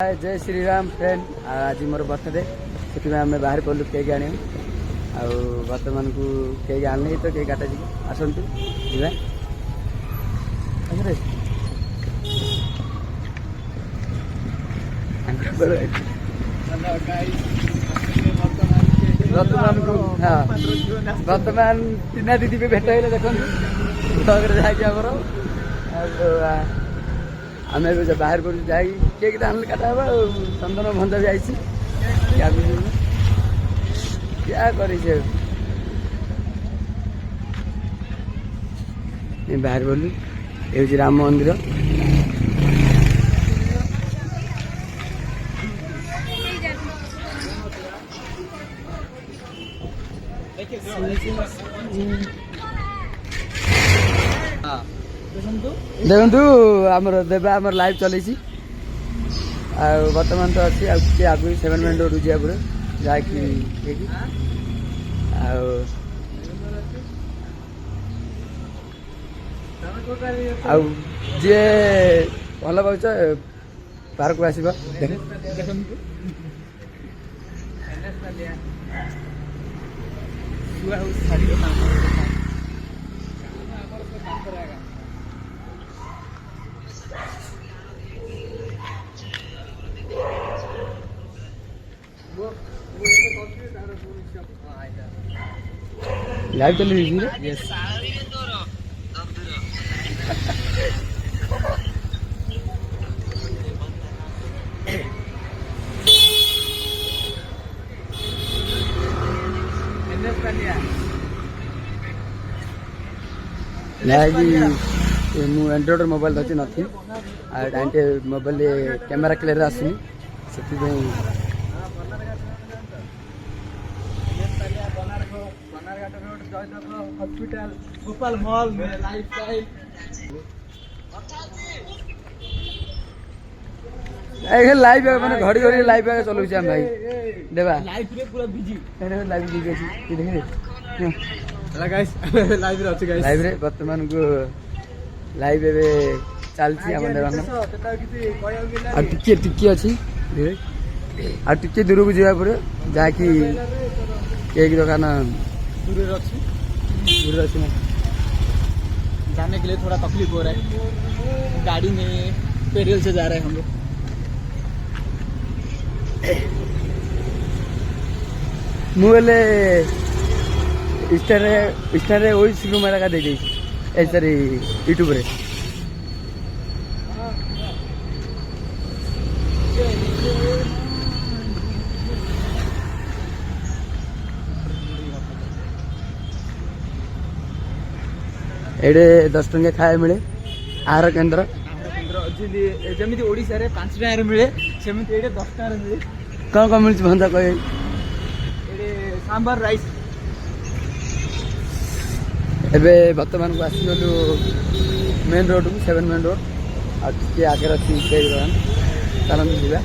जय श्री राम फ्रेंड आज मोर बर्थडे से आम बाहर पड़ू केक आने बर्तमान को केक आने तो केक काटा आसतु बर्तमान को हाँ बर्तमान टीना दीदी भी भेट है देखो जामर आम बाहर कर केक काटा हम चंदन भंजा भी आई क्या कर बाहर बोलू ये राम मंदिर देखु आमर देवा आमर लाइव चल बर्तमान तो अच्छी आगे 7 मिनट रोड जा पड़े जाकि जी भल पाच पार्क को आसवा लाइव चल रही है एंड्रॉइड मोबाइल धरती नी मोबाइल कैमेरा क्लियर आसनी से हॉस्पिटल गोपाल मॉल लाइव मैंने घड़ी घड़ी लाइव चलाऊ भाई देवा लाइव रे वर्तमान को लाइव चलती टिके अच्छी टिके दूर को जावा पड़े जहाँकि केक दुकान दूर अच्छी जाने के लिए थोड़ा तकलीफ हो रहा है गाड़ी में पेडल से जा रहे हैं हम लोग मुझे इंस्टा वही सिंह मेरा का दे सर यूट्यूब रे एडे 10 टंका खाए मिले आहार केन्द्र जमी ओडिशा रे 5 टंका मिले सेमती 10 टंका मिले कौन मिलती भंजा कहे सांबर राइस एबे वर्तमान को आसीगलु मेन रोड को 7 मेन रोड आगे आगे अच्छी चलते जीवा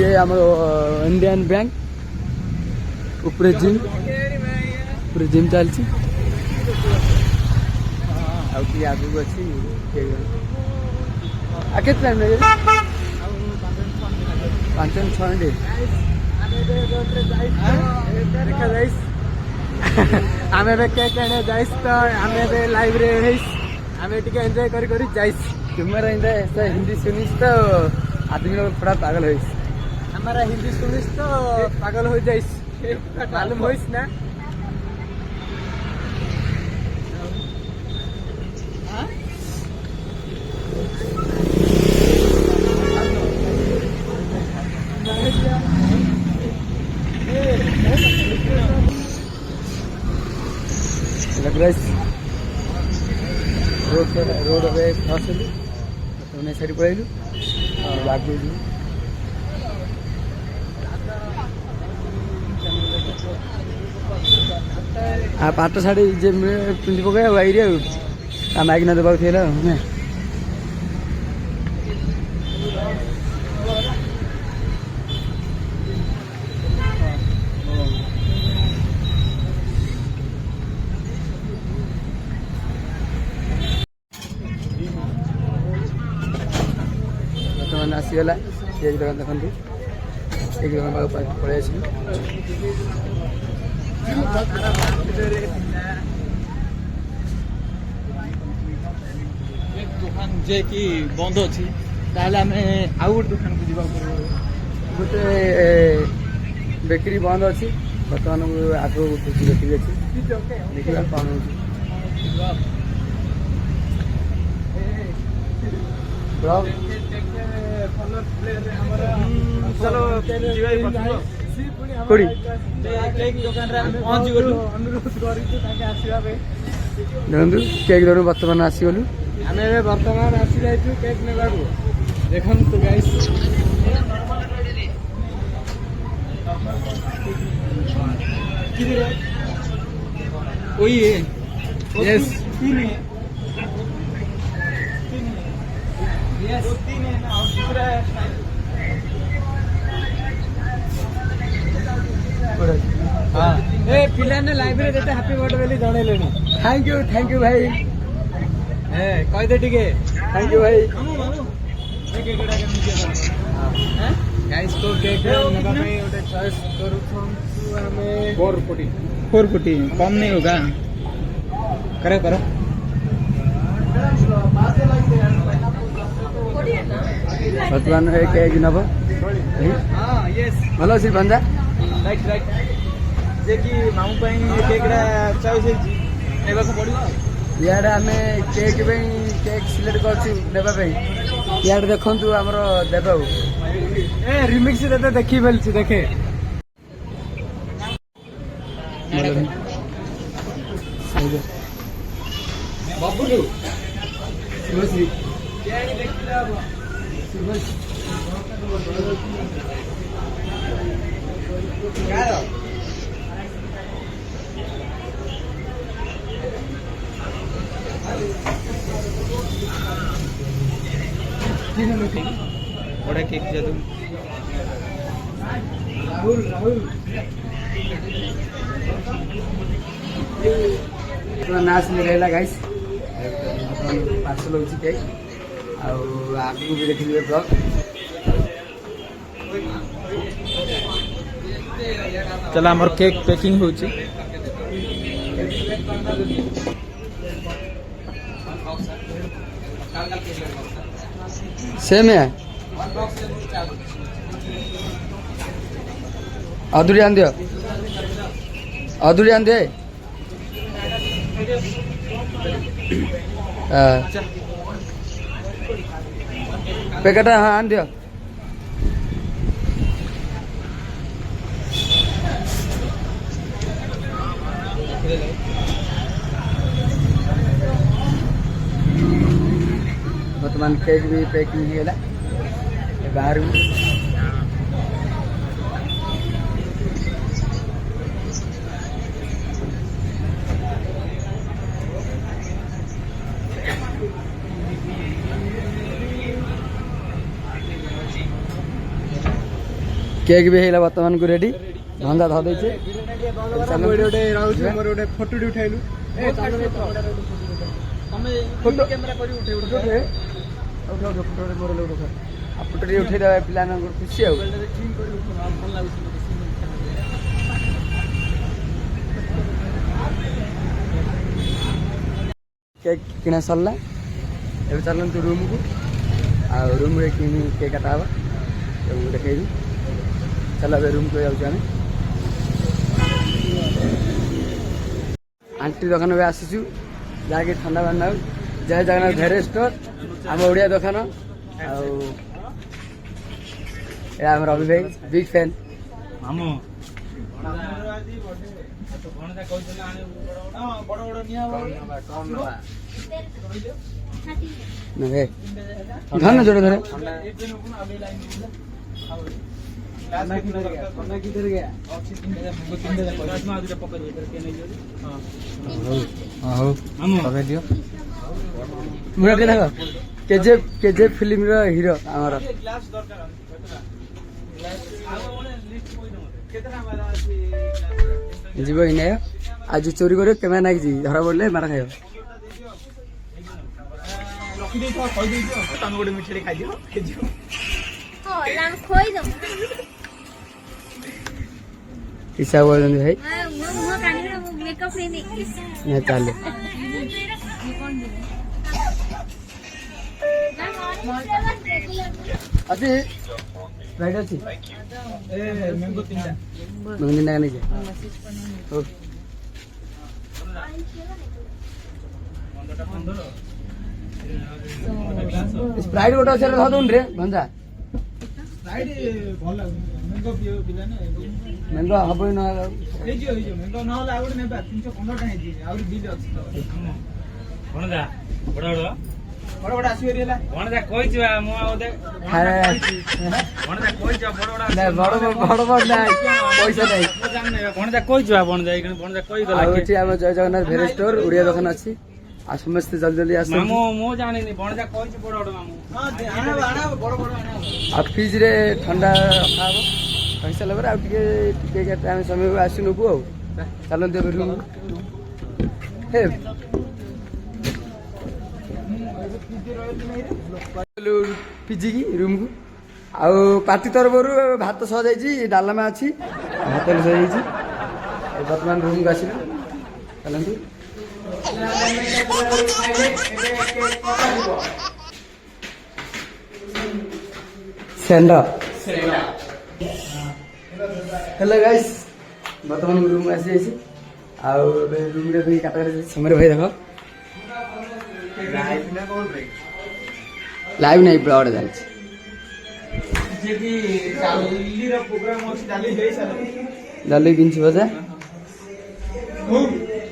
ये आम इंडियन बैंक ऊपर जिम चलती आगू अच्छी के टाइम लगे 5-6 मिनट आम केक आने जाइस तो आम लाइव रे आम टे एंजॉय कर जाइस तुम्हारा हिंदी सुनिस तो आदमी लोग थोड़ा पागल हो हमारा हिंदी सुनिस तो पागल हो जाइस मालूम होइस ना रोड फसलु उन्हें साइड पड़ेलु आगे पाट शाढ़ी जे पिंधि पक वाइरे माइक न देवा थे ଆସିଗଲା କେକ୍ ଦୋକାନ ଦେଖନ୍ତୁ କେକ୍ ଦୋକାନ ପାଖକୁ ପଳେଇ ଆସିଲୁ। ଦୋକାନ ଯେ କି ବନ୍ଦ ଅଛି ତାହେଲେ ଆମେ ଆଉ ଗୋଟେ ଦୋକାନକୁ ଯିବାକୁ ପଡ଼ିବ। ଗୋଟେ ବେକରୀ ବନ୍ଦ ଅଛି ବର୍ତ୍ତମାନ ଆଗକୁ ଗୋଟେ ବେକରୀ ଅଛି ଦେଖିବା କ'ଣ ହେଉଛି। କୋଉଠି ଦେଖନ୍ତୁ କେକ୍ ଦୋକାନ ବର୍ତ୍ତମାନ ଆସିଗଲୁ। ଆମେ ଏବେ ବର୍ତ୍ତମାନ ଆସି ଯାଇଛୁ କେକ୍ ନେବାକୁ। ଦେଖନ୍ତୁ ଗାଇସ୍ वही है यस तीन है यस तीन है ना और दूसरा हाँ ए पिला ने लाइब्रेरी देते हैप्पी बर्थडे बोली जणे लेनी थैंक यू भाई ए कह दे ठीक है थैंक यू भाई। गाइस को केक नेबा पे ओटे चॉइस करू हम हमें 4 कोटी कम नहीं होगा करो करो वर्तमान केक नब हाँ यस भल अच्छी बंदा राइट राइट जे कि मामू पे केकड़ा चॉइस है नेबा को पड़ियो इे आम केक केक सिलेक्ट कर इे देखु आमर देव ए रिमिक्स देते देखी बोलছি देखे बाबू शुभश्री बड़ा केक जादू राहुल ना सिलेक्ट है गाइस पार्सल हो केक आगू भी देखिए ब्लॉग चला हमर केक पैकिंग होची सेम है अधूरी आन दियो अधूरी आन दे पैकेट हाँ आन दियो वर्तमान केक भी पैकिंग होगा बाहर केक भी है वर्तमान को रेडी धंदा धर दे फोटो उठाइलु फोटो कैमेरा करी उठे फोटो उठे पिला खुशी केक किना सरला ए चलतु रूम को आ रूम रे केक काटा हवा देखे चल रूम को जाऊँ आंटी दुकान भी आसीचु जहाँकि ठंडा पानी जय जगन्नाथ भेरे स्टोर आम ओडिया दुकान आम रवि भाई बिग फैन मामू धन जोड़े धरे केजे फिल्म हीरो आमर जीव इन आज चोरी कर कैमेरा नाक जी धरा पड़े मार खाइब गोटे मिठाई खाई làm khối rồi. हिसाब गर्नु है म काटेर मेकअप लिने यहाँ चाल्यो अझै राइट ଅଛି ए मैंगो तीनटा मंदिर नहीं है हो स्प्राइट गोटे ଅଛି ଧ ଦଉନି ରେ ଭଞ୍ଜା राइट भल मैंगो पियो पिला ना ମେଙ୍ଗ ହବ ନ हे जो मैंगो न होला आउट नेबा 315 टा हे जी आउट बिल अछि तो भणजा बड़ बड़ बड़ बड़ आसी हेरिला भणजा कहिछु मु आउ दे ଖାଏ भणजा कहिछु बड़ बड़ ନା ବଡ ବଡ ନାହିଁ ପଇସା ନାହିଁ मु जान नै भणजा कहिछु भणजा इकन भणजा कहि गला ଆଉ ଏଠି ଆମ ଜୟ ଜଗନ୍ନାଥ ଭେରି ଷ୍ଟୋର ଓଡ଼ିଆ ଦୋକାନ ଅଛି ଆଉ ସମସ୍ତେ ଜଲ୍ଦି ଜଲ୍ଦି ଆସନ୍ତୁ ମାମୁ ମୁ ଜାଣିନି भणजा कहिछु बड़ बड़ मामू हां आना आना बड़ बड़ आना ଆଉ ଫ୍ରିଜରେ ଥଣ୍ଡା ରଖା ହବ କହିସାରିଲା ପରେ ଆଉ ଟିକେ ଟିକେ କେତେ ଆମେ ସମୟକୁ ଆସି ନେବୁ ଆଉ ଚାଲନ୍ତୁ ଏବେ ରୁମ୍ ହେ ପିଜିକି ରୁମ୍କୁ ଆଉ ପାର୍ଟି ତରଫରୁ ଭାତ ସଜାଇଛି ଡାଲମା ଅଛି ଭାତ ସଜାଇଛି ବର୍ତ୍ତମାନ ରୁମ୍କୁ ଆସିଲୁ ଚାଲନ୍ତୁ ସେଣ୍ଡ हेलो गाइस बर्तमान रूम आसी जाइए आउ रूम रे काटा समय भाई देख लाइव नहीं ब्लॉड जाए जे कि चाली रो प्रोग्राम अछि चाली हेई सारा जल्दी किन बजा हो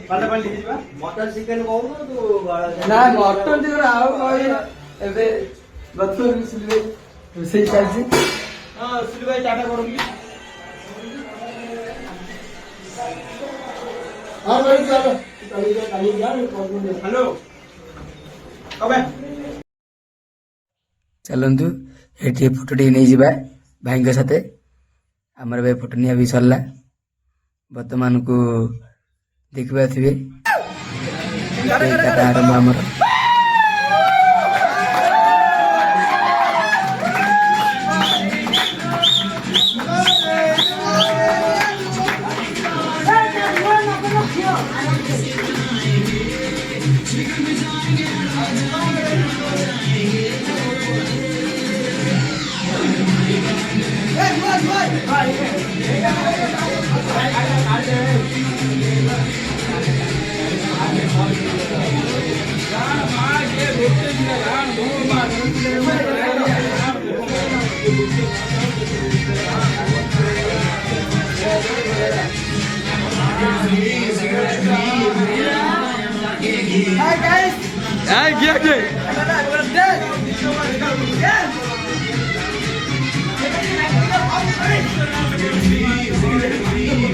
पाले पाले दिबा मटन चिकन कहू तू ना मटन जो आउ कहि एबे बतूर सुले सही चलछि हां सुली भाई टाटा करू की हां भाई चलो हेलो कबे चलतु ये फोटो टे नहीं जा भाई साथ आमर भाई फोटो निया भी सरला बर्तमान को देखा थे आरंभ आमर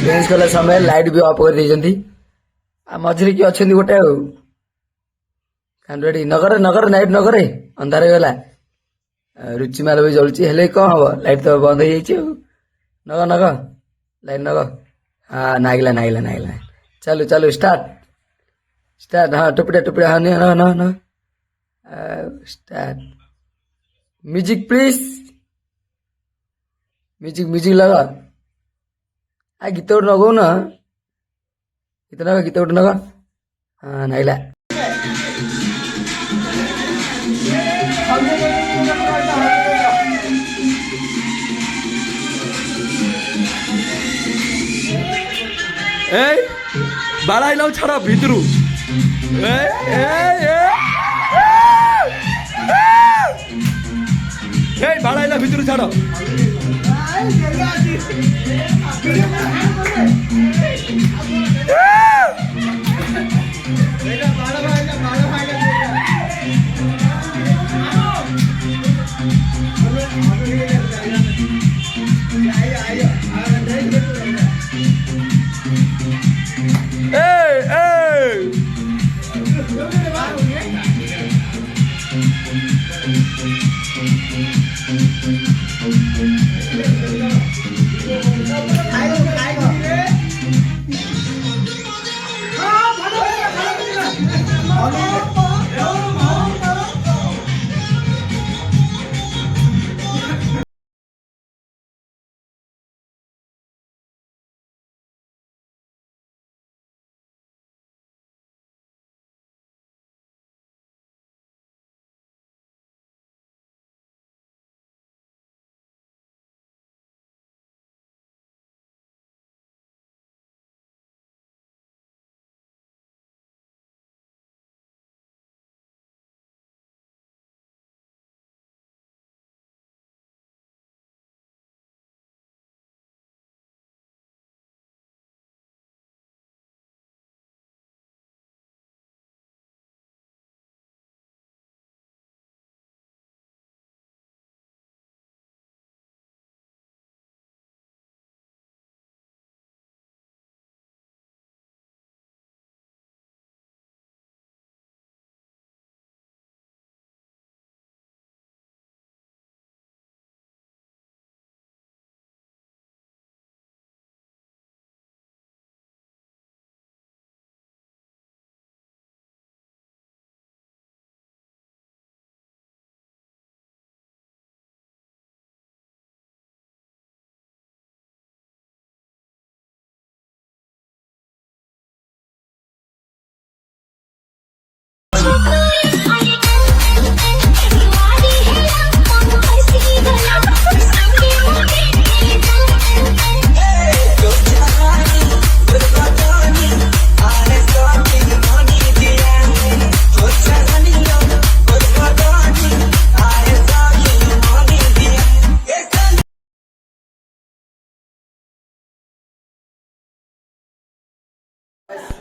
डेन्स कला समय लाइट भी ऑफ कर देइछंती आ मझरे की अछंती गोटे कांडोडी नगर नगर नाइट नगर अंधार गला रुचिमाल भी जलुची हेले कौन हम लाइट तो बंद हो जाइए नग नग लाइट नग हाँ नागिला नागिला नागिला चलो चलो स्टार्ट स्टार्ट हाँ टुपड़े टुपड़े हाँ न न न start music please music music लगा आ गीत गोटे नगौ न गीत गोटे नग हाँ नागिला ए बाड़ाई लाउ छाड़ा भितरू ए ए ए बाड़ाई ला भितरू छाड़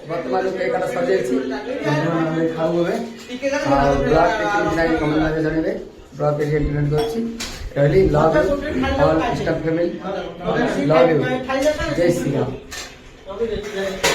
ବର୍ତ୍ତମାନ କେକ୍ କାଟା ସରିଯାଇଛି। ବର୍ତ୍ତମାନ ଆମେ ଖାଉ ଏବେ। ଆଉ ବ୍ଲଗ୍ କେମିତି ଲାଗି କମେଣ୍ଟ ମାଧ୍ୟମରେ ଜଣାଇବେ। ବ୍ଲଗ୍ କେକ୍ ଇଣ୍ଟରନେଟ୍ କରୁଛି ରହିଲି। ଲଭ୍ ୟୁ ଅଲ୍ ଇଷ୍ଟମ୍ ଫ୍ୟାମିଲି, ଲଭ୍ ୟୁ, ଜୟ ଶ୍ରୀରାମ।